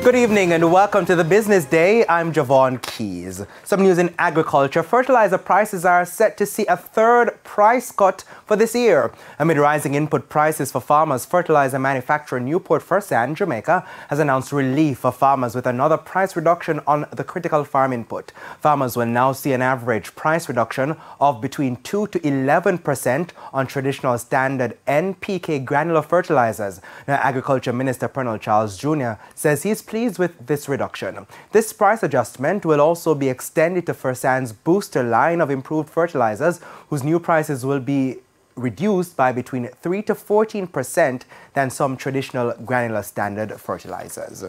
Good evening and welcome to the Business Day. I'm Javon Keys. Some news in agriculture. Fertilizer prices are set to see a third price cut for this year. Amid rising input prices for farmers, fertilizer manufacturer Newport Fertilisers, Jamaica, has announced relief for farmers with another price reduction on the critical farm input. Farmers will now see an average price reduction of between 2 to 11% on traditional standard NPK granular fertilizers. Now, Agriculture Minister Pernell Charles Jr. says he's pleased with this reduction. This price adjustment will also be extended to Fertilisers' booster line of improved fertilizers, whose new prices will be reduced by between 3 to 14% than some traditional granular standard fertilizers.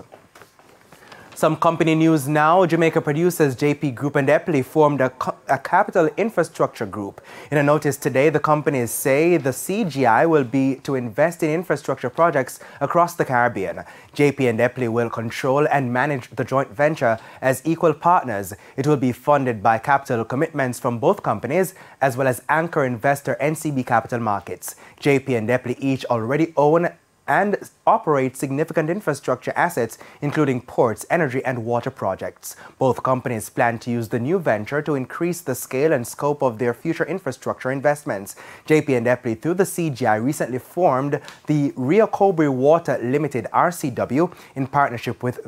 Some company news now. Jamaica producers JP Group and Epley formed a capital infrastructure group. In a notice today, the companies say the CGI will be to invest in infrastructure projects across the Caribbean. JP and Epley will control and manage the joint venture as equal partners. It will be funded by capital commitments from both companies as well as anchor investor NCB Capital Markets. JP and Epley each already own and operate significant infrastructure assets, including ports, energy and water projects. Both companies plan to use the new venture to increase the scale and scope of their future infrastructure investments. JP and Epley, through the CGI, recently formed the Rio Cobre Water Limited RCW in partnership with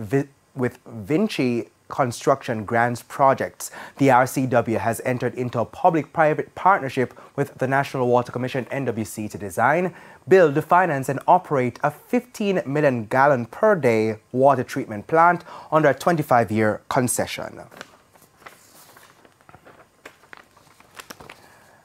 Vinci Construction Grants Projects. The RCW has entered into a public-private partnership with the National Water Commission NWC to design, build, finance and operate a 15 million gallon per day water treatment plant under a 25-year concession.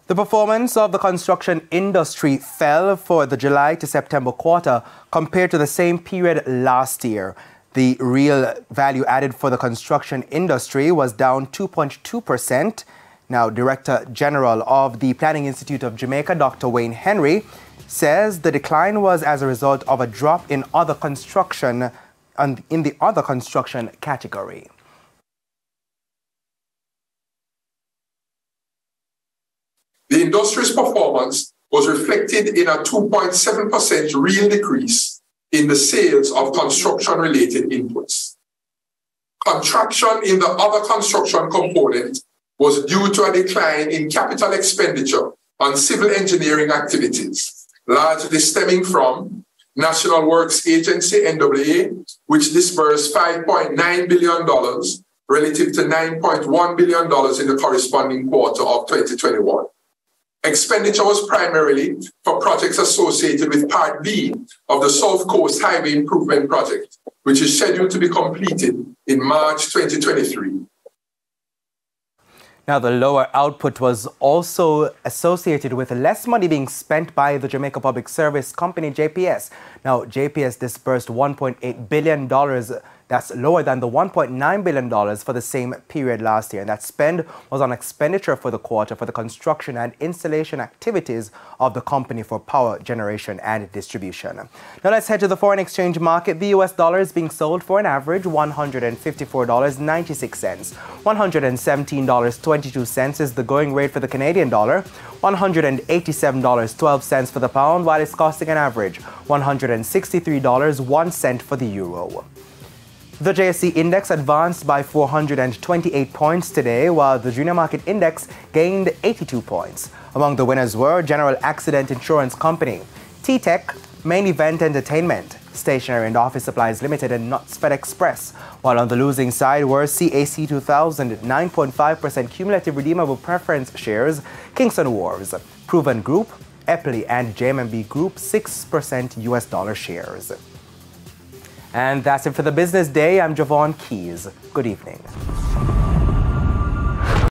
The performance of the construction industry fell for the July to September quarter compared to the same period last year. The real value added for the construction industry was down 2.2%. Now, Director General of the Planning Institute of Jamaica, Dr. Wayne Henry, says the decline was as a result of a drop in other construction in the other construction category. The industry's performance was reflected in a 2.7% real decrease in the sales of construction-related inputs. Contraction in the other construction component was due to a decline in capital expenditure on civil engineering activities, largely stemming from National Works Agency, NWA, which disbursed $5.9 billion relative to $9.1 billion in the corresponding quarter of 2021. Expenditure was primarily for projects associated with Part B of the South Coast Highway Improvement Project, which is scheduled to be completed in March 2023. Now, the lower output was also associated with less money being spent by the Jamaica Public Service Company, JPS. Now, JPS disbursed $1.8 billion. That's lower than the $1.9 billion for the same period last year. And that spend was on expenditure for the quarter for the construction and installation activities of the company for power generation and distribution. Now let's head to the foreign exchange market. The US dollar is being sold for an average $154.96. $117.22 is the going rate for the Canadian dollar. $187.12 for the pound, while it's costing an average $163.01 for the euro. The JSE index advanced by 428 points today, while the junior market index gained 82 points. Among the winners were General Accident Insurance Company, T-Tech, Main Event Entertainment, Stationery and Office Supplies Limited, and Nuts Fed Express. While on the losing side were CAC 2000, 9.5% cumulative redeemable preference shares, Kingston Wharves, Proven Group, Epley, and JMB Group, 6% US dollar shares. And that's it for the Business Day. I'm Javon Keys. Good evening.